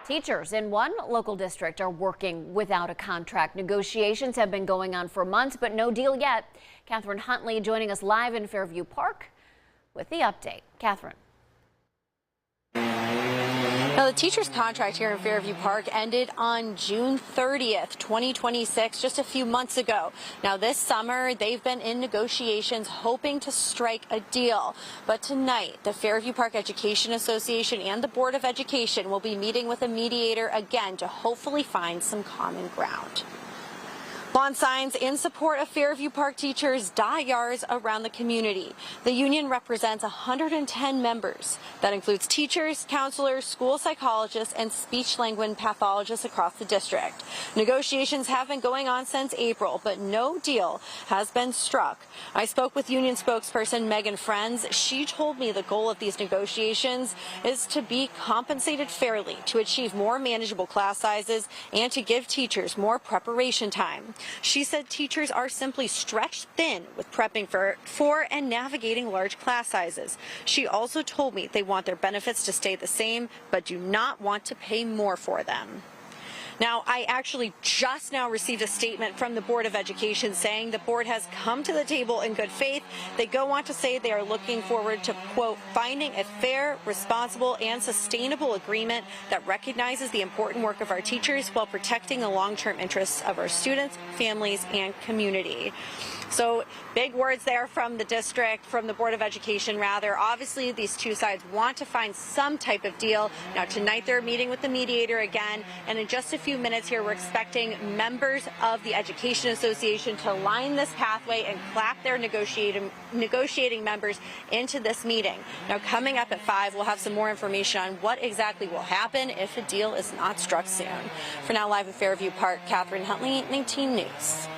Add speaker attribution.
Speaker 1: Teachers in one local district are working without a contract. Negotiations have been going on for months, but no deal yet. Catherine Huntley joining us live in Fairview Park with the update. Catherine.
Speaker 2: Now, the teacher's contract here in Fairview Park ended on June 30th, 2026, just a few months ago. Now, this summer, they've been in negotiations hoping to strike a deal. But tonight, the Fairview Park Education Association and the Board of Education will be meeting with a mediator again to hopefully find some common ground. Lawn signs in support of Fairview Park teachers dot yards around the community. The union represents 110 members. That includes teachers, counselors, school psychologists, and speech-language pathologists across the district. Negotiations have been going on since April, but no deal has been struck. I spoke with union spokesperson Megan Friends. She told me the goal of these negotiations is to be compensated fairly, to achieve more manageable class sizes, and to give teachers more preparation time. She said teachers are simply stretched thin with prepping for and navigating large class sizes. She also told me they want their benefits to stay the same, but do not want to pay more for them. Now, I actually just now received a statement from the Board of Education saying the board has come to the table in good faith. They go on to say they are looking forward to, quote, finding a fair, responsible, and sustainable agreement that recognizes the important work of our teachers while protecting the long-term interests of our students, families, and community. So big words there from the district, from the Board of Education, rather. Obviously, these two sides want to find some type of deal. Now, tonight they're meeting with the mediator again, and in just a few minutes here, we're expecting members of the Education Association to line this pathway and clap their negotiating members into this meeting. Now, coming up at 5, we'll have some more information on what exactly will happen if a deal is not struck soon. For now, live in Fairview Park, Catherine Huntley, 19 News.